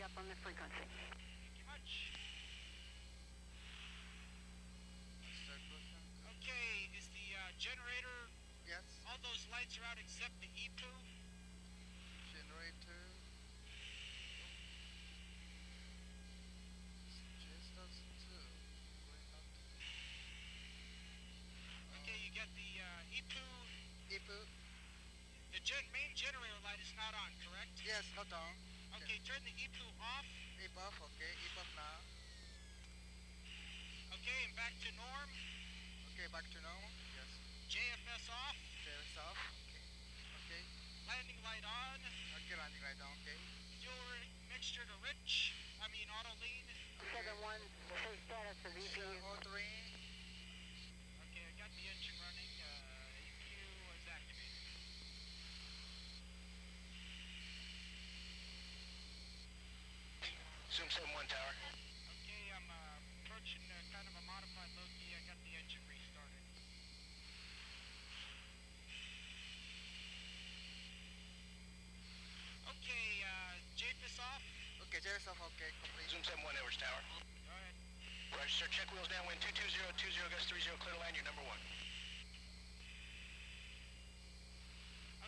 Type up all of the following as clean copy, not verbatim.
up on the frequency. Thank you much. Okay, is the generator? Yes. All those lights are out except the EPU? Generator. Just us two. Okay, you got the EPU. EPU. The main generator light is not on, correct? Yes, not on. Okay, turn the EPU off. EPU off, okay. EPU off now. Okay, and back to norm. Okay, back to normal. Yes. JFS off. JFS off. Okay. Okay. Landing light on. Okay, landing light on. Okay. Fuel mixture to rich. I mean auto lean. 7-1, say status of EPU. Auto lean. Okay, I got the engine running. EPU is activated. Zoom 7-1 tower. Okay, I'm approaching kind of a modified low key. I got the engine restarted. Okay, JFS off. Okay, JFS off. Okay, complete. Zoom 7-1 Edwards tower. Go ahead. Roger, sir. Check wheels downwind 220, gust 30, clear to land. You're number 1.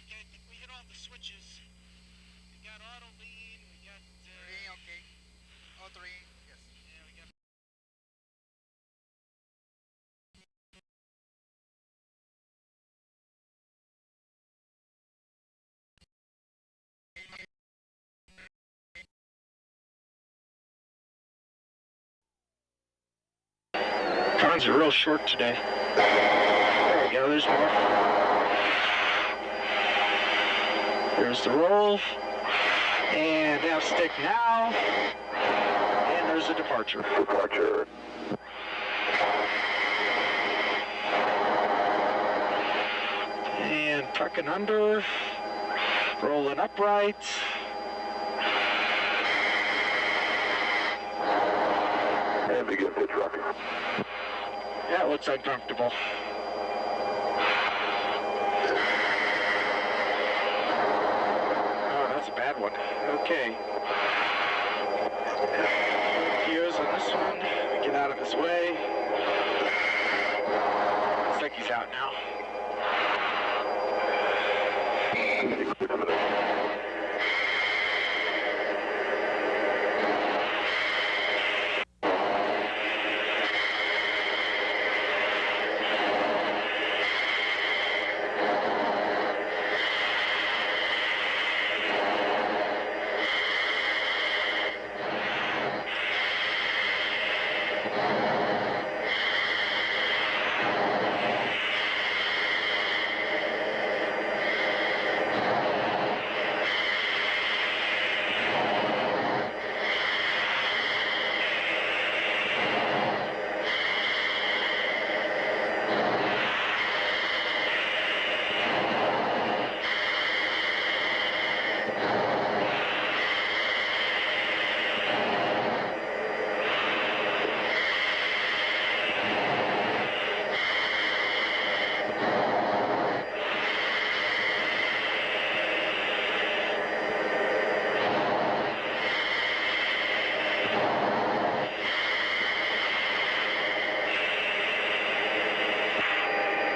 Okay, I think we hit all the switches. We got auto lean. We got. Lean, okay. Auto lean. Yes. Yeah, we got. Cons are real short today. There we go, there's more. There's the roll. And down stick now. And there's a departure. Departure. And tucking under. Rolling upright. And begin pitch rocket. That looks uncomfortable. Oh, that's a bad one. Okay. Cues on this one. Get out of his way. Looks like he's out now.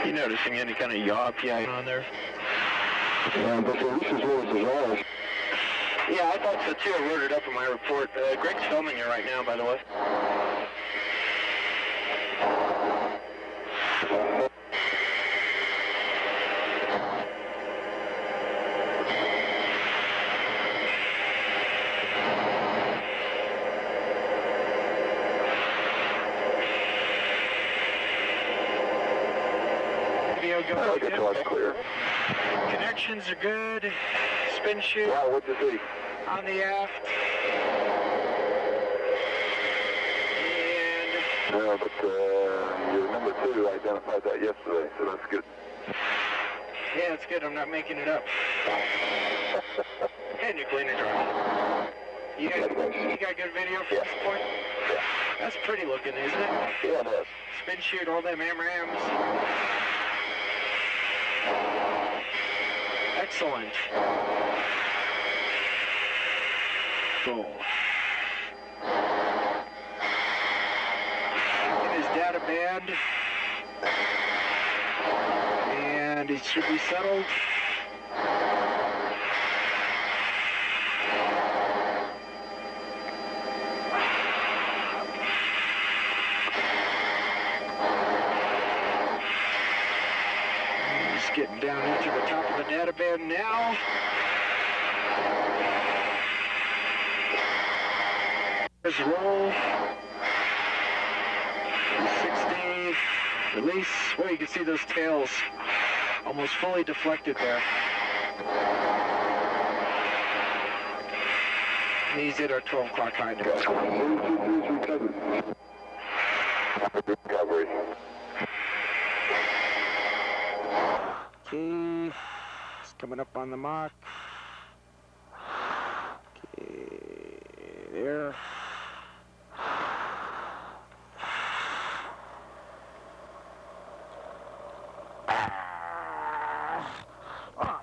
You noticing any kind of yaw PI on there? But this is really bizarre. Yeah, I thought so too. I wrote it up in my report. Greg's filming you right now, by the way. Video going Okay, so that's clear. Connections are good. Spin chute Wow, what'd you see? on the aft. And No, but your number 2 identified that yesterday, so that's good. yeah, it's good. I'm not making it up. And you're cleaning dry. You got good video from this point? Yeah. That's pretty looking, isn't it? Yeah, it is. Spin chute, all them AMRAMs. Excellent. Cool. data band. And it should be settled. He's getting down into the top of the data band now. There's roll. 60. Release. Well, you can see those tails almost fully deflected there. He's at our 12 o'clock high now. Recovery. Okay, it's coming up on the Mach. Okay, there.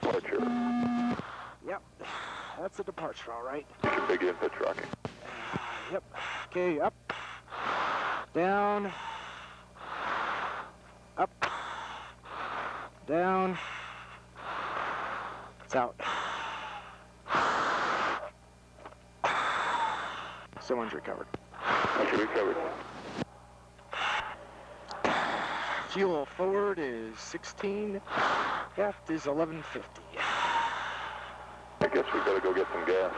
Departure. Yep, that's a departure, all right. Big input tracking. Yep. Okay, up, down, up, down. It's out. Someone's recovered. Okay, recovered. Fuel forward is 16. Aft is 1150. I guess we better go get some gas.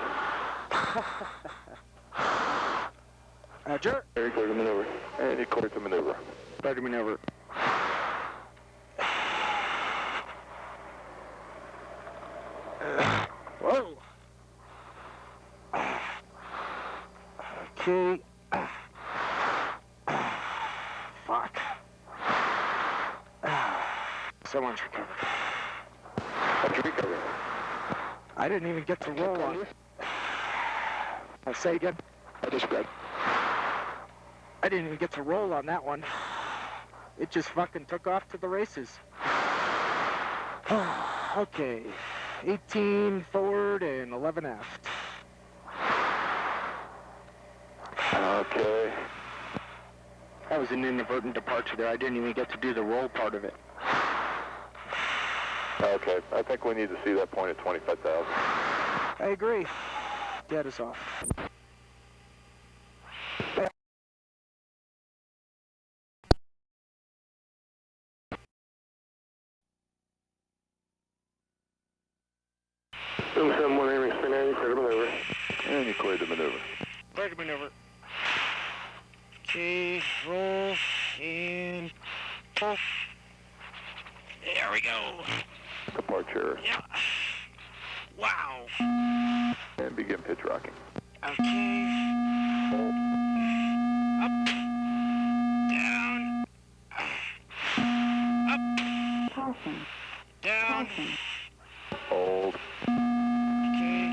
Roger. Very clear to maneuver. And you're clear to maneuver. Clear to maneuver. Whoa. Okay. Fuck. Someone's recovered. How'd you recover? I didn't even get to roll on it. Say again? I just read. I didn't even get to roll on that one. It just fucking took off to the races. Okay. 18 forward and 11 aft. Okay. That was an inadvertent departure there. I didn't even get to do the roll part of it. Okay, I think we need to see that point at 25,000. I agree. Dead is off. Room 71 aiming spin 80, clear to maneuver. And you cleared the maneuver. Clear to maneuver. Okay, roll and pull. There we go. Departure. Yeah. Wow. And begin pitch rocking. Okay. Up. Down. Up. Down. Hold. Okay.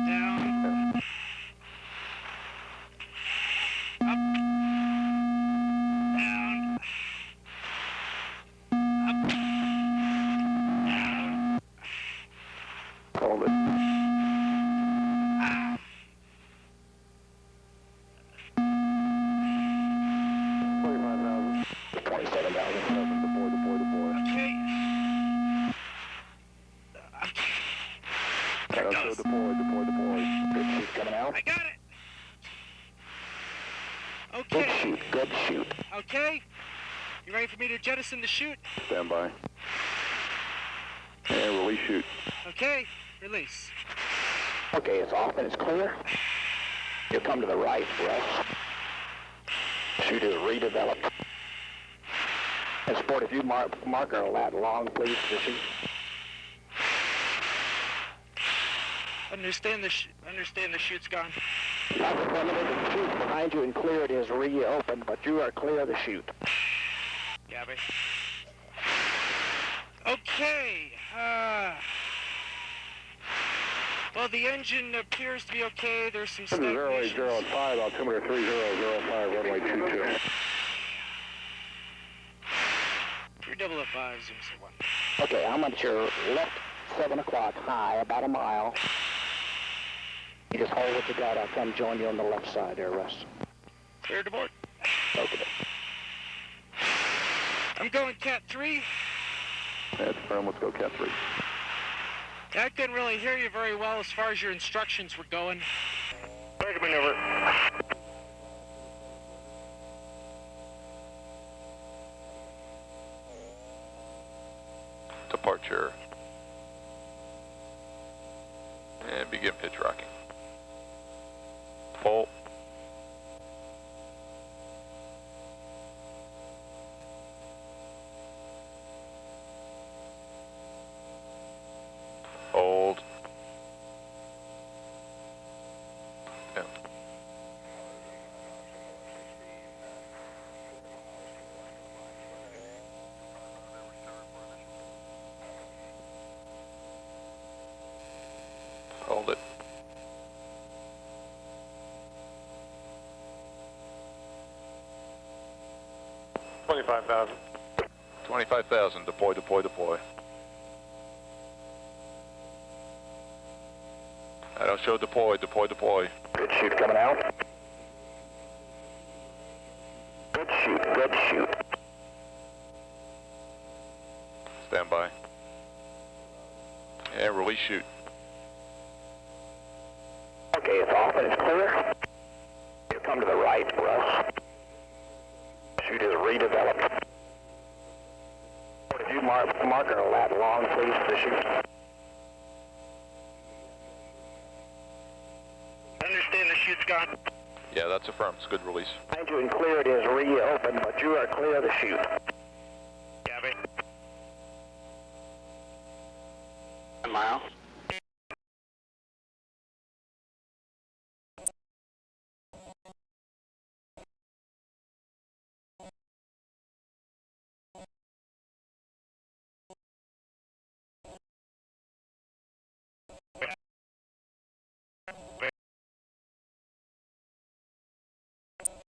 Down. Up. Down. Up. Down. Hold it. Ah. 25,000. 27,000. Deploy. Okay. There it goes. Deploy. Good shoot coming out. I got it. Okay. Good shoot. Okay. You ready for me to jettison the chute? Stand by. And release shoot. Okay. Release. Okay, it's off and it's clear. You'll come to the right, Russ. Chute is redeveloped. And Sport, if you marker that long, please, the chute. Understand the chute's gone. That's limited. The chute behind you and cleared is reopened, but you are clear of the chute. Gabby. Okay. Well, the engine appears to be okay. There's some stagnation. 080 altimeter 3005, runway 22. 305, zoom to 1. Okay, I'm at your left 7 o'clock high, about a mile. You just hold what you got. I'll come join you on the left side there, Russ. Clear to board. Okay. I'm going Cat 3. That's firm. Let's go Cat 3. I couldn't really hear you very well as far as your instructions were going. Target maneuver. Departure. And begin pitch rocking. Pull. Hold. Down. Hold it. $25,000. $25,000. Deploy, deploy, deploy. I don't show deploy, deploy, deploy. Good chute coming out. Good chute, good chute. Stand by. And release chute. Okay, it's off and it's clear. You come to the right, Russ. Chute is redeveloped. If you marker a lat long, please, the chute. Understand the chute's gone. Yeah, that's affirmed. It's good release. Behind you and clear it is reopened, but you are clear of the chute. Gabby. A mile.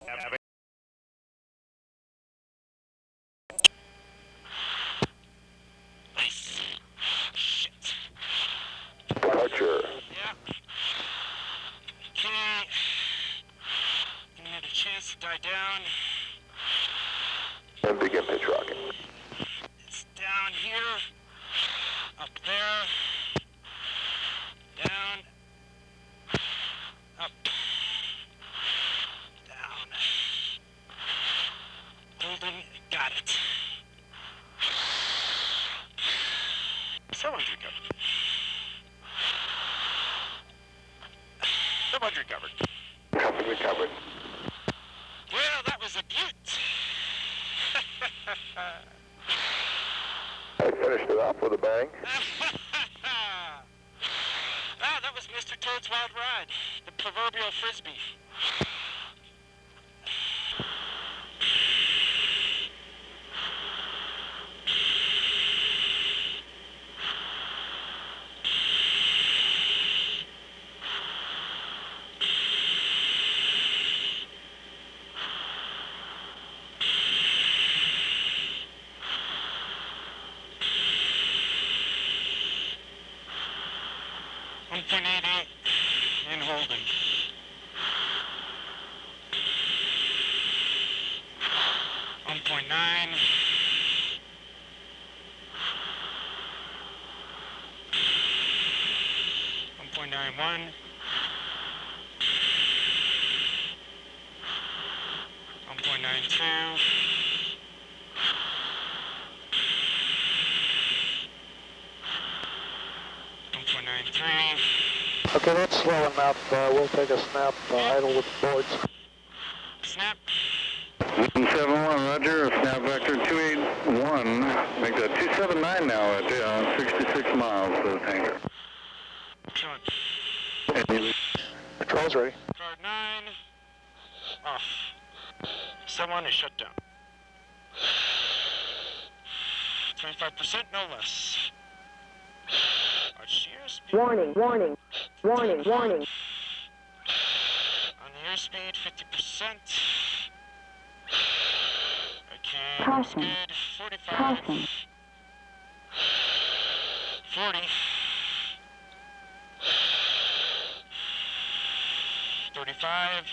Gabby. Nice. Shit. Departure. Yeah. Okay. Gonna get a chance to die down. And begin pitch rocking. It's down here. Up there. Down. Up. Down. Holding. Got it. Someone's recovered. Someone's recovered. Company recovered. Well, that was a beaut. I finished it off with a bang. That was Mr. Toad's Wild Ride, the proverbial frisbee. And holding. .9. 1.91. 1.92. 1.93. Okay, that's slow enough. We'll take a snap idle with boards. Snap. 171, roger. Snap vector 281. Make that 279 now at 66 miles to the tanker. Excellent. Control's ready. Card 9. Off. Someone is shut down. 25%, no less. Warning, warning, warning, warning. On the airspeed, 50%. Okay, Caution. good. 45. Caution. 40. 35. 40.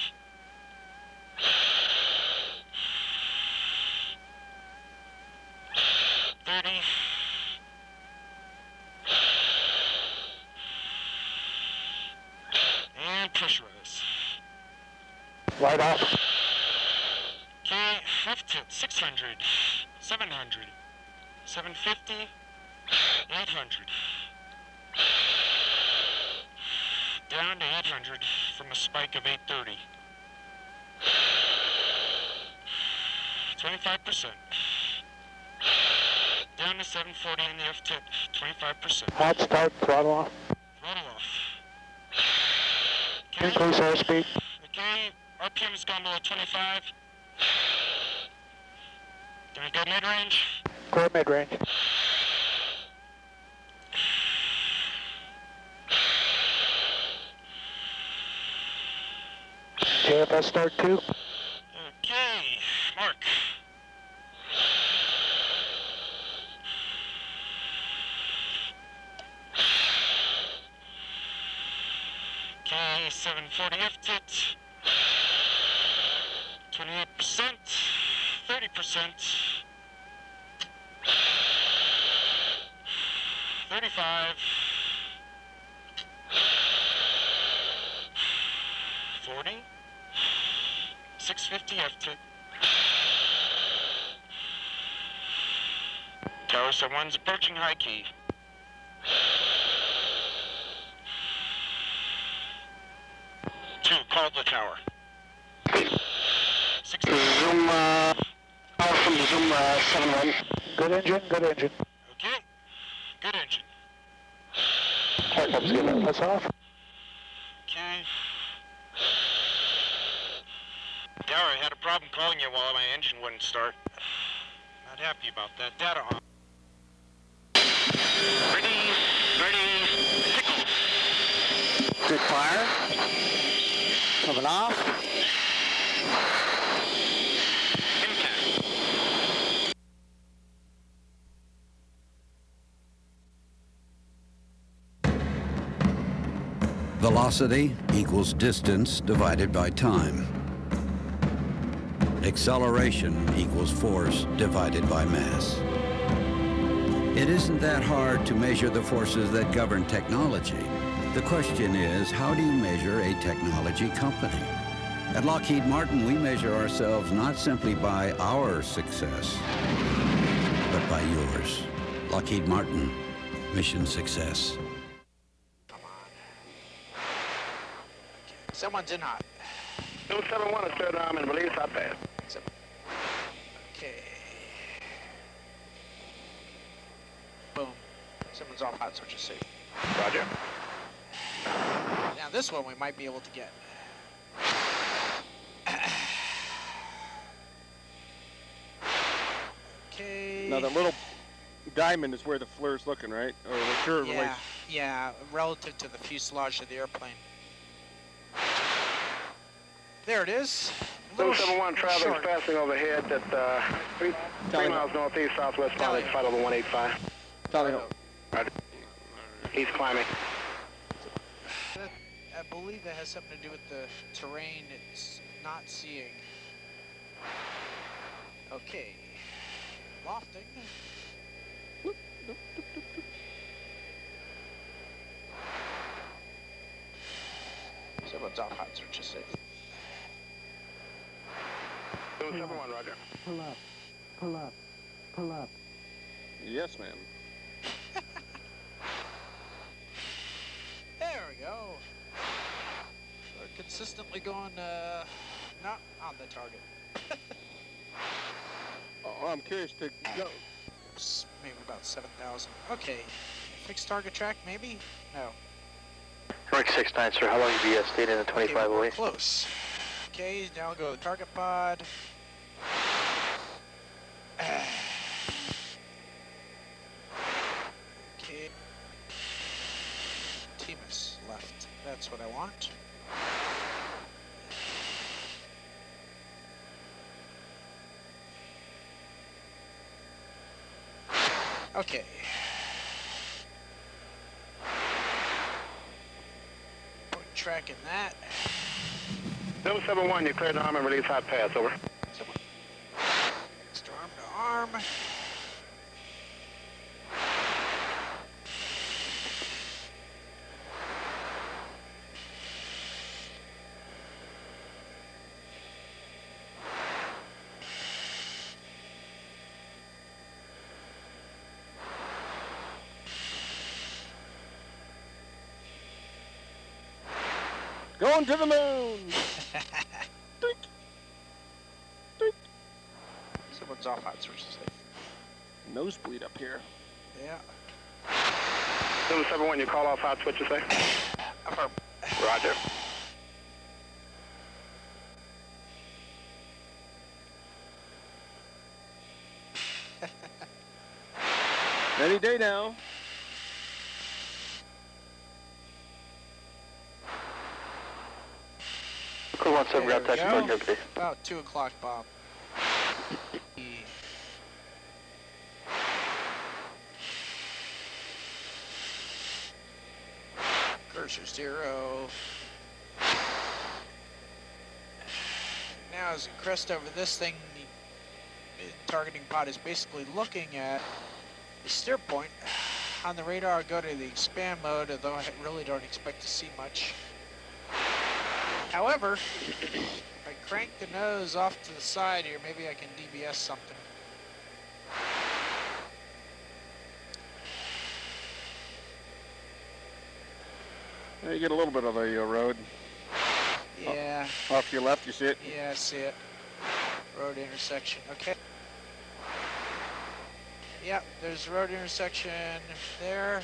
Right off. Okay, left hit, 600, 700, 750, 800. Down to 800 from a spike of 830. 25%. Down to 740 in the F tip, 25%. Hot start, throttle off. Throttle off. Increase airspeed. Okay, RPM has gone below 25. Can we go mid-range? Clear mid-range. JFS start 2. Okay, mark. Okay, 740 F tit. 28%, 30%, 35, 40, 650 F tit. Tower 71's approaching high key. Two, call the tower. 60. Zoom, power from the Zoom 71. Good engine, good engine. Okay, good engine. Helps get us off. Okay. Tower, I had a problem calling you while my engine wouldn't start. Not happy about that. Data on. Ready, signal. Good fire. Coming off. Impact. Velocity equals distance divided by time. Acceleration equals force divided by mass. It isn't that hard to measure the forces that govern technology. The question is, how do you measure a technology company? At Lockheed Martin, we measure ourselves not simply by our success, but by yours. Lockheed Martin, mission success. Come on. Okay. Someone's in hot. 271 is cleared arm and release hot pass. Okay. Boom. Someone's off hot switch is safe. Roger. Now this one we might be able to get. Okay. Now, that little diamond is where the flare's looking, right? Or what's your Yeah, relation? yeah, relative to the fuselage of the airplane. There it is. A little 271 traveling, short. passing overhead at 3 miles northeast, southwest, Tally. flight over 185. Tally ho. Roger. He's climbing. I believe that has something to do with the terrain it's not seeing. Okay. Lofting. Someone's off hot search is safe. 271, roger. Pull up, pull up, pull up. Yes, ma'am. There we go. We're consistently going not on the target. Oh, I'm curious to go. Maybe about 7,000. Okay. Fixed target track, maybe? No. Rick 69, sir. How long have you stayed in the Okay, we're close. Okay, now go to the target pod. Okay. Timus left. That's what I want. Okay. Point track in that. 271, you cleared the arm and release hot pass, over. Extra arm to arm. Going to the moon! Someone's off hot sources. Nosebleed up here. Yeah. 771, you call off hot switch, you say? Affirm. Roger. Any day now. Crew 17, There got we taxi go. for Liberty. About 2 o'clock, Bob. Cursor 0. Now as we crest over this thing, the targeting pod is basically looking at the steer point. On the radar, go to the expand mode, although I really don't expect to see much. However, if I crank the nose off to the side here, maybe I can DBS something. There you get a little bit of the road. Yeah, Off to your left, you see it? yeah, I see it. Road intersection, okay. Yep, there's a road intersection there.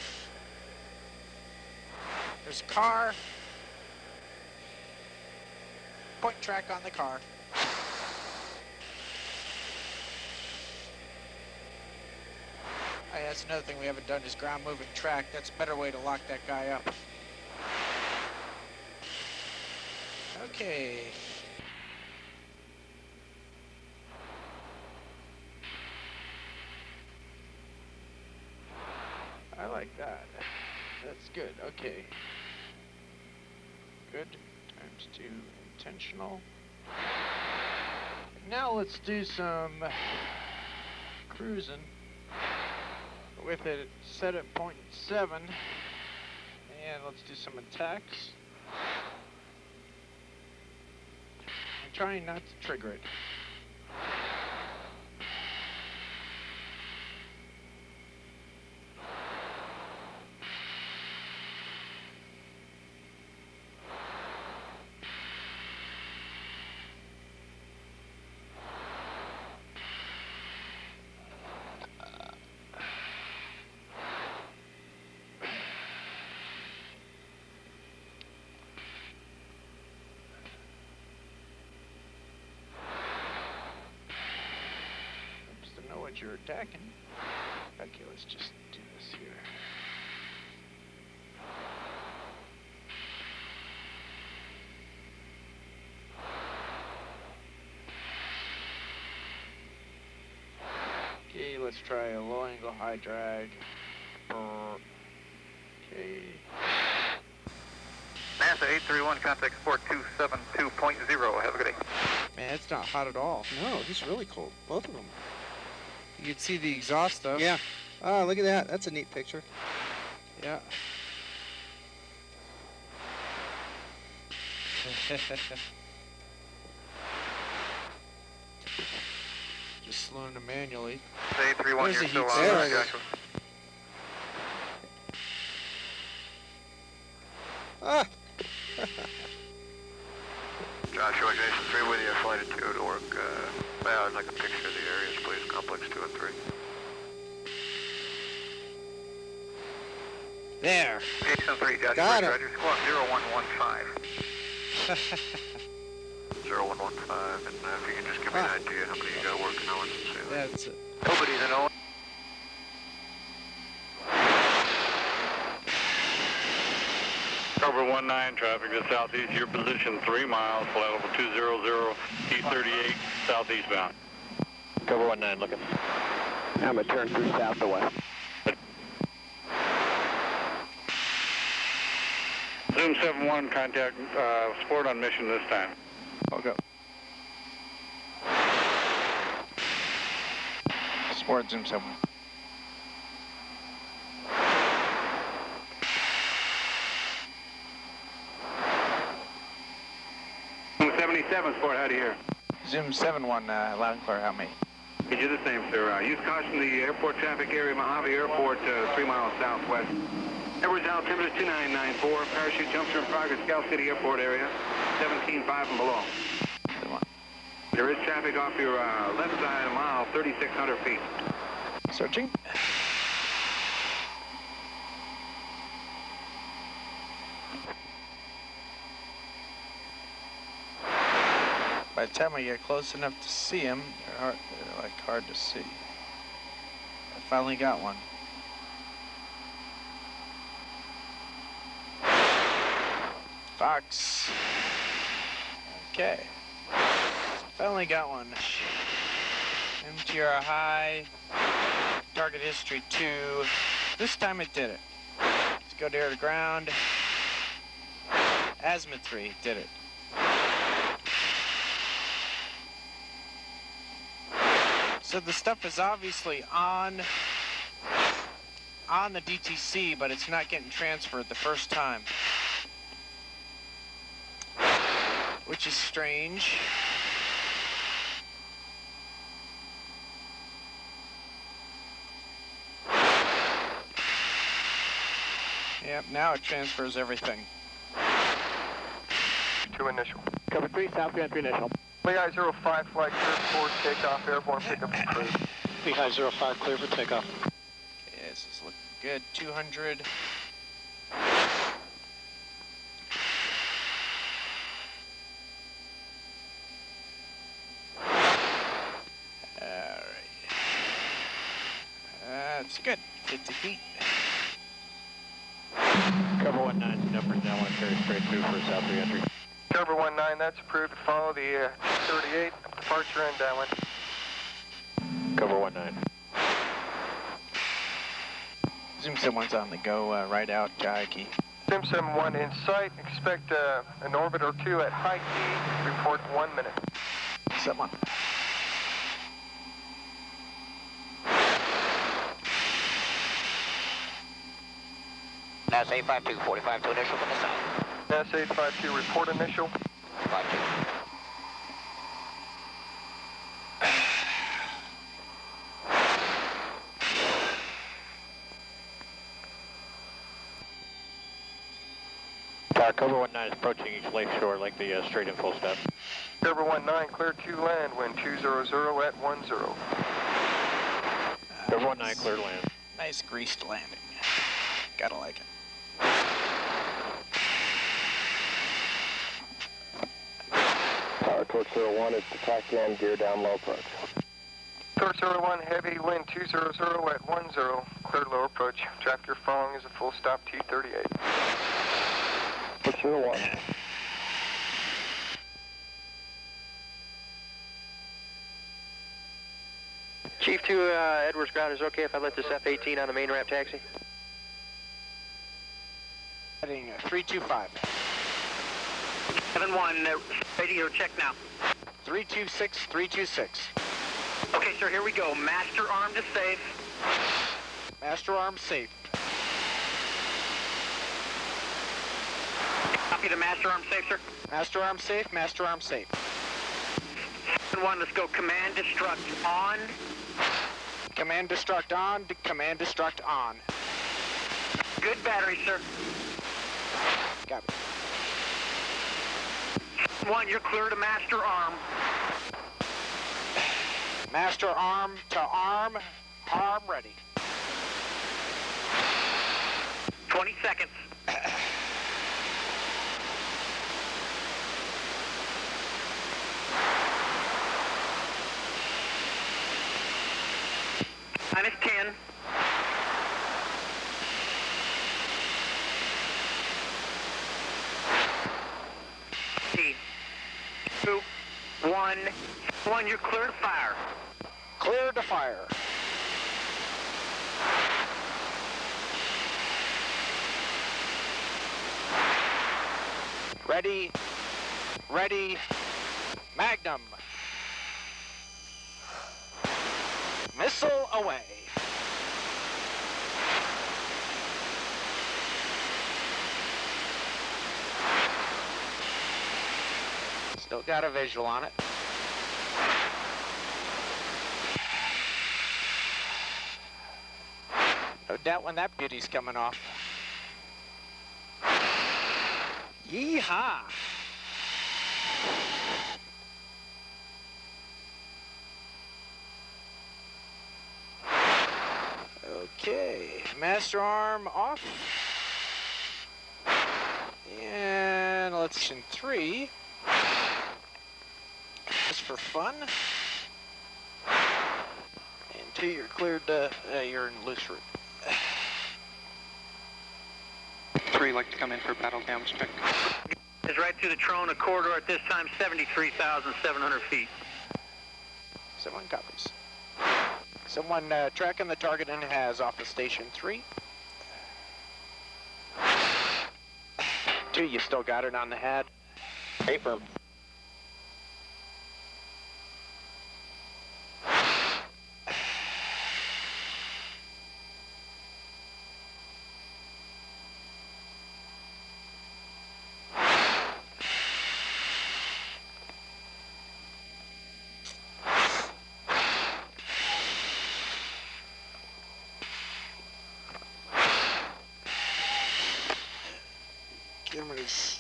There's a car. Point track on the car. Hey, that's another thing we haven't done is ground moving track. That's a better way to lock that guy up. Okay. I like that. That's good. Okay. Good. Times 2 intentional. Now let's do some cruising with it set at 0.7, and let's do some attacks. I'm trying not to trigger it. You're attacking. Okay, let's just do this here. Okay, let's try a low angle high drag. Okay. NASA 831, contact 4272.0. Have a good day. Man, it's not hot at all. No, it's really cold. Both of them. You can see the exhaust though. Yeah. Oh, look at that. That's a neat picture. Yeah. Just slowing them manually. 831, There's you're a still heat on sink. Joshua. Ah! Joshua, Jason 3 with you, flight attitude, work, well, I'd like a picture of the areas, please, complex 2 and 3. There. Jason 3, Joshua, Got it. Roger, squawk 0115. 0115, and if you can just give me an idea how many you got working on, and say that. That's it. Nobody's in Owen. Cover 19 traffic to southeast, your position 3 miles, flight level 200, T38, southeastbound. Cover 19, looking. I'm going to turn through south to west. Zoom 71, contact Sport on mission this time. Okay. Sport Zoom 7. 77, Sport, how do you hear? Zoom 7-1, loud and clear, help me. You do the same, sir. Use caution the airport traffic area, Mojave Airport, 3 miles southwest. Edwards altimeter is 2994. Parachute jumps are in progress, Cal City Airport area, 17.5 and below. There is traffic off your left side, a mile, 3,600 feet. Searching. By the time I get close enough to see them, they're like hard to see. I finally got one. Fox. Okay. Finally got one. MTR high. Target history 2. This time it did it. Let's go to air to ground. Azimuth 3 did it. So the stuff is obviously on the DTC, but it's not getting transferred the first time, which is strange. Yep, now it transfers everything. 2 initial. Cover 3, south entry initial. Lehigh 05, flight clear for takeoff, airborne pickup approved. Lehigh 05, clear for takeoff. Okay, this is looking good. 200. Alright. That's good. 50 feet. Cover 19, numbers now want to carry straight through for south re-entry. Cover 19, that's approved to follow the 38 departure and downwind. Cover 19. Zoom 71's on the go, right out, high key. Sim 71 in sight, expect an orbit or two at high key, report 1 minute. 71. NASA 852, 45 to initial from the south. NASA 852, report initial. 52. Cover 19 is approaching each lake shore like the straight in full step. Cover 19, clear to land, wind 200 at 10. Cover 19, clear to land. Nice greased landing. Gotta like it. Tower Torch 01 is to taxi and gear down low approach. Torch 01, heavy wind 200 at 10, clear low approach. Traffic you're following is a full stop T38. Torch 01. Chief 2, Edwards ground is okay if I let this F-18 on the main ramp taxi? Heading 325. 7-1, radio check now. 326, 326. Okay, sir, here we go. Master arm to safe. Master arm safe. Copy the master arm safe, sir. Master arm safe, master arm safe. 7-1, let's go. Command destruct on. Command destruct on, command destruct on. Good battery, sir. Got it. 1, you're clear to master arm. Master arm to arm, arm ready. 20 seconds. Minus 10. T. 2, 1. 1, you're clear to fire. Clear to fire. Ready, ready, Magnum. Missile away. Still got a visual on it. No doubt when that beauty's coming off. Yeehaw! Okay, master arm off. And let's in 3. Just for fun. And 2, you're cleared, you're in loose route. 3, like to come in for battle damage check. Is right through the Trona corridor at this time, 73,700 feet. Someone copies. Someone tracking the target and has off of station 3. 2, you still got it on the head. Paper. Cameras.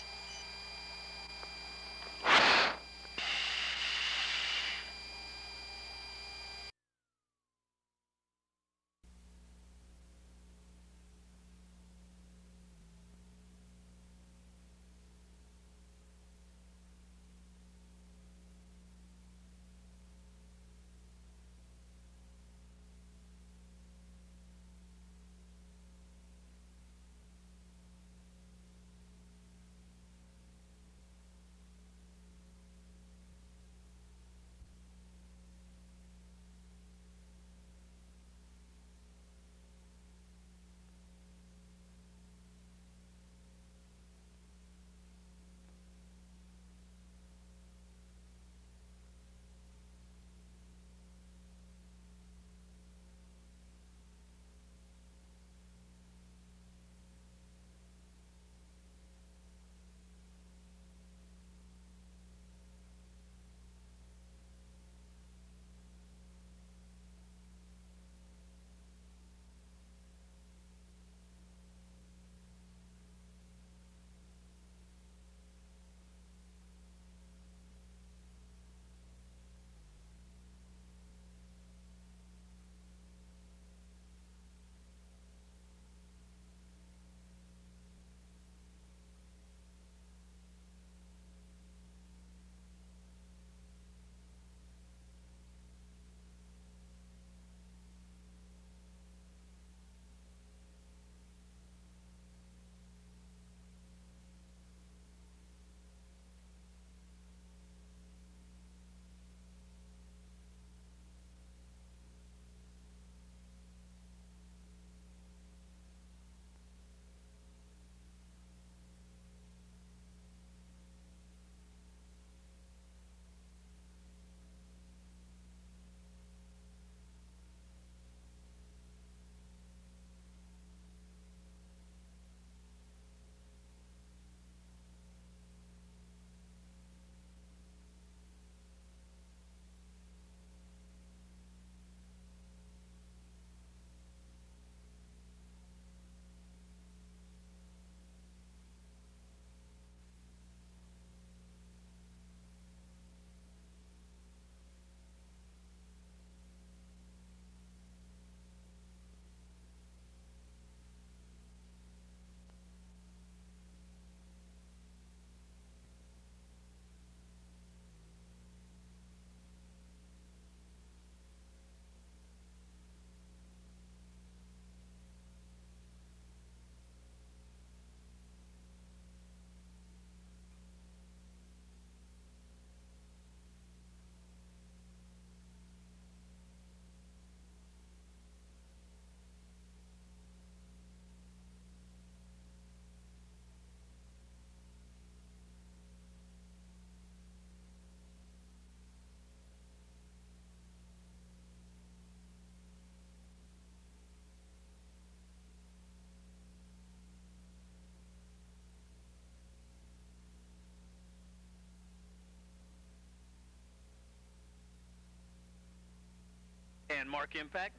And mark impact.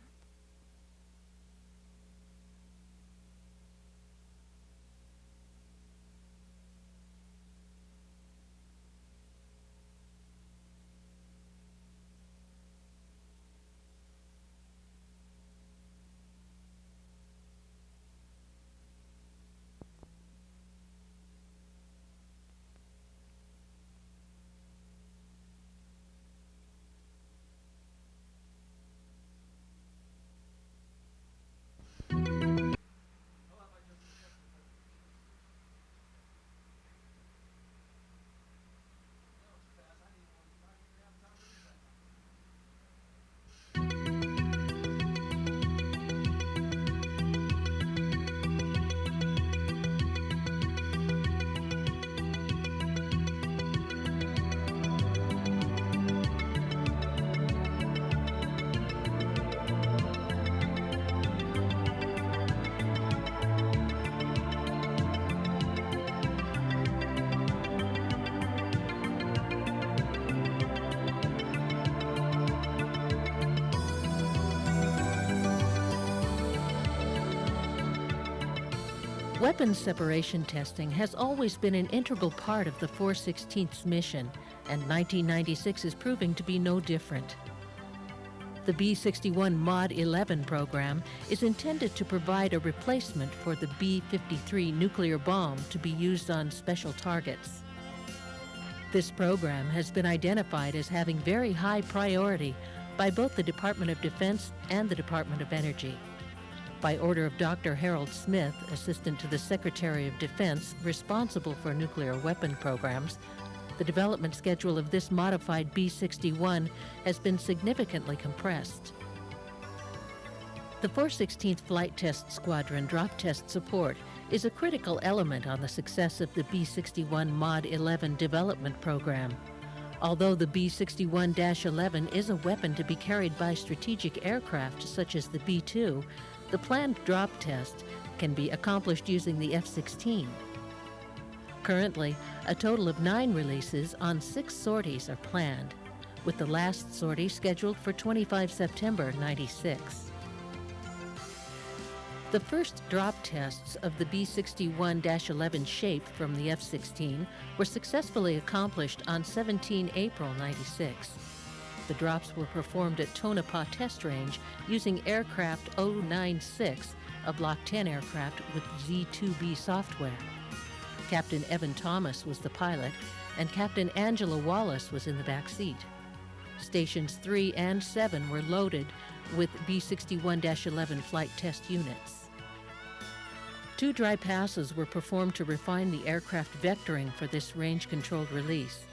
Weapons separation testing has always been an integral part of the 416th's mission, and 1996 is proving to be no different. The B-61 Mod 11 program is intended to provide a replacement for the B-53 nuclear bomb to be used on special targets. This program has been identified as having very high priority by both the Department of Defense and the Department of Energy. By order of Dr. Harold Smith, Assistant to the Secretary of Defense responsible for nuclear weapon programs, the development schedule of this modified B-61 has been significantly compressed. The 416th Flight Test Squadron drop test support is a critical element on the success of the B-61 Mod 11 development program. Although the B-61-11 is a weapon to be carried by strategic aircraft such as the B-2, the planned drop test can be accomplished using the F-16. Currently, a total of 9 releases on 6 sorties are planned, with the last sortie scheduled for 25 September 96. The first drop tests of the B-61-11 shape from the F-16 were successfully accomplished on 17 April 96. The drops were performed at Tonopah Test Range using aircraft 096, a Block 10 aircraft with Z-2B software. Captain Evan Thomas was the pilot, and Captain Angela Wallace was in the back seat. Stations 3 and 7 were loaded with B-61-11 flight test units. 2 dry passes were performed to refine the aircraft vectoring for this range-controlled release.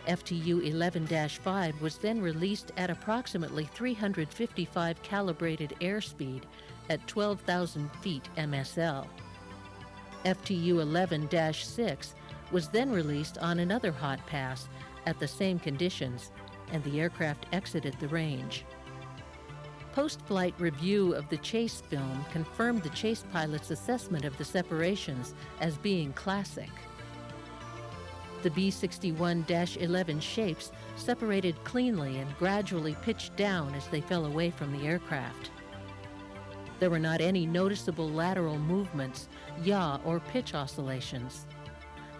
FTU 11-5 was then released at approximately 355 calibrated airspeed at 12,000 feet MSL. FTU 11-6 was then released on another hot pass at the same conditions, and the aircraft exited the range. Post-flight review of the chase film confirmed the chase pilot's assessment of the separations as being classic. The B-61-11 shapes separated cleanly and gradually pitched down as they fell away from the aircraft. There were not any noticeable lateral movements, yaw, or pitch oscillations.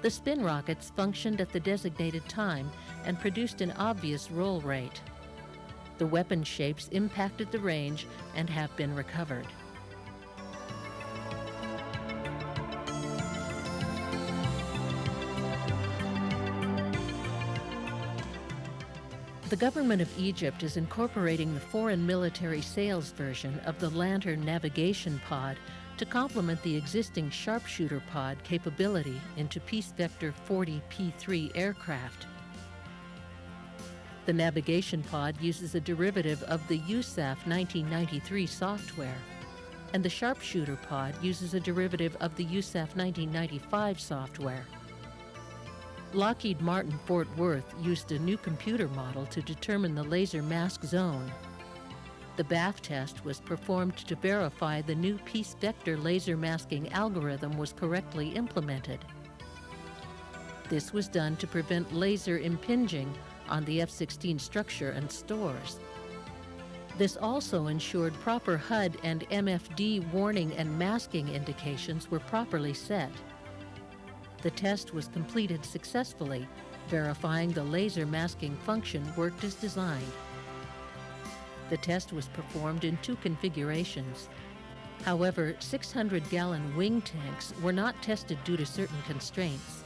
The spin rockets functioned at the designated time and produced an obvious roll rate. The weapon shapes impacted the range and have been recovered. The government of Egypt is incorporating the foreign military sales version of the Lantern navigation pod to complement the existing sharpshooter pod capability into Peace Vector 40P3 aircraft. The navigation pod uses a derivative of the USAF 1993 software, and the sharpshooter pod uses a derivative of the USAF 1995 software. Lockheed Martin Fort Worth used a new computer model to determine the laser mask zone. The BAF test was performed to verify the new Peace Vector laser masking algorithm was correctly implemented. This was done to prevent laser impinging on the F-16 structure and stores. This also ensured proper HUD and MFD warning and masking indications were properly set. The test was completed successfully, verifying the laser masking function worked as designed. The test was performed in 2 configurations. However, 600-gallon wing tanks were not tested due to certain constraints.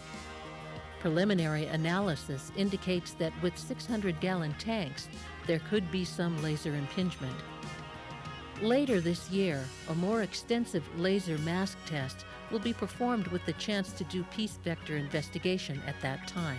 Preliminary analysis indicates that with 600-gallon tanks, there could be some laser impingement. Later this year, a more extensive laser mask test will be performed with the chance to do Peace Vector investigation at that time.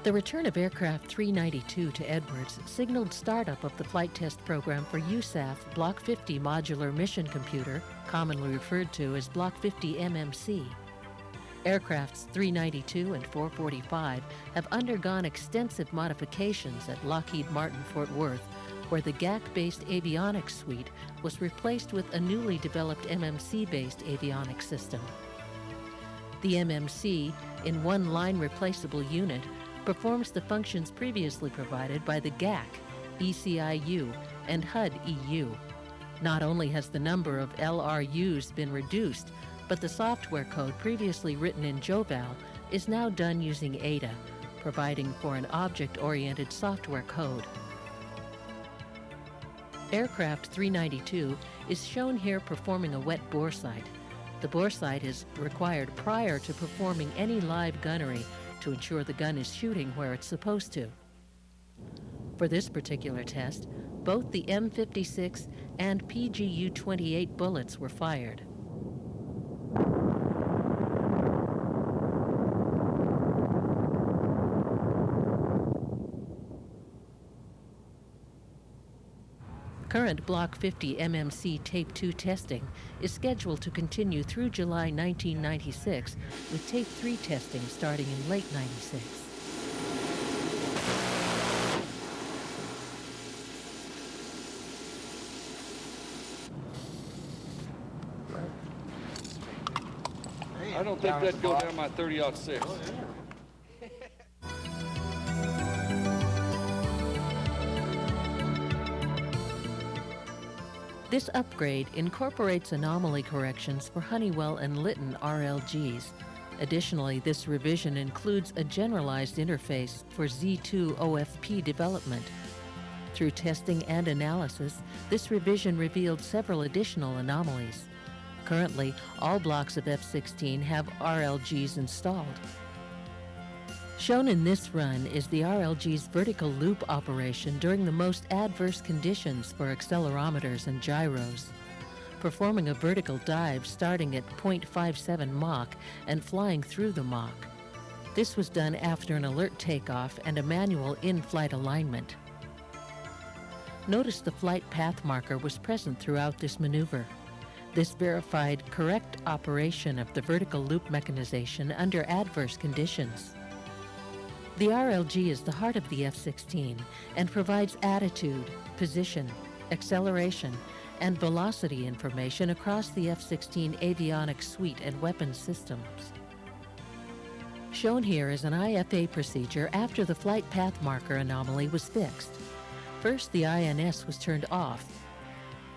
The return of aircraft 392 to Edwards signaled startup of the flight test program for USAF Block 50 Modular Mission Computer, commonly referred to as Block 50 MMC. Aircrafts 392 and 445 have undergone extensive modifications at Lockheed Martin Fort Worth, where the GAC-based avionics suite was replaced with a newly developed MMC-based avionics system. The MMC, in one line replaceable unit, performs the functions previously provided by the GAC, ECIU, and HUD-EU. Not only has the number of LRUs been reduced, but the software code previously written in Joval is now done using Ada, providing for an object-oriented software code. Aircraft 392 is shown here performing a wet bore sight. The bore sight is required prior to performing any live gunnery to ensure the gun is shooting where it's supposed to. For this particular test, both the M56 and PGU-28 bullets were fired. Current Block 50 MMC Tape 2 testing is scheduled to continue through July 1996, with Tape 3 testing starting in late '96. I don't think that'd go down my 30-06. This upgrade incorporates anomaly corrections for Honeywell and Litton RLGs. Additionally, this revision includes a generalized interface for Z2 OFP development. Through testing and analysis, this revision revealed several additional anomalies. Currently, all blocks of F-16 have RLGs installed. Shown in this run is the RLG's vertical loop operation during the most adverse conditions for accelerometers and gyros. Performing a vertical dive starting at 0.57 Mach and flying through the Mach. This was done after an alert takeoff and a manual in-flight alignment. Notice the flight path marker was present throughout this maneuver. This verified correct operation of the vertical loop mechanization under adverse conditions. The RLG is the heart of the F-16 and provides attitude, position, acceleration, and velocity information across the F-16 avionics suite and weapons systems. Shown here is an IFA procedure after the flight path marker anomaly was fixed. First, the INS was turned off.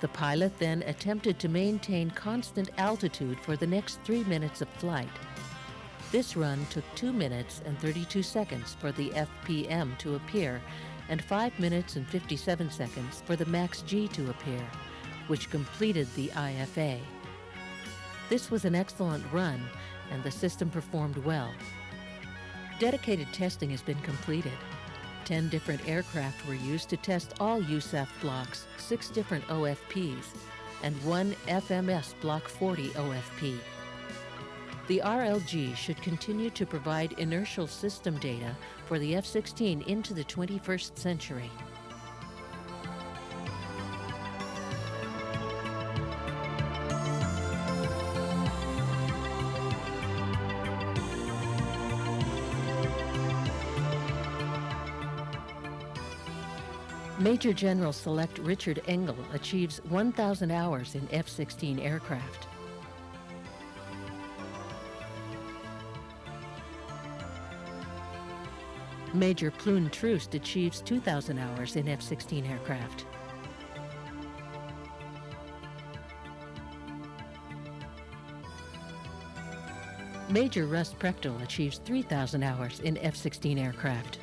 The pilot then attempted to maintain constant altitude for the next 3 minutes of flight. This run took 2 minutes and 32 seconds for the FPM to appear and 5 minutes and 57 seconds for the Max G to appear, which completed the IFA. This was an excellent run and the system performed well. Dedicated testing has been completed. 10 different aircraft were used to test all USAF blocks, 6 different OFPs, and 1 FMS Block 40 OFP. The RLG should continue to provide inertial system data for the F-16 into the 21st century. Major General Select Richard Engel achieves 1,000 hours in F-16 aircraft. Major Ploon Troost achieves 2,000 hours in F-16 aircraft. Major Russ Prechtel achieves 3,000 hours in F-16 aircraft.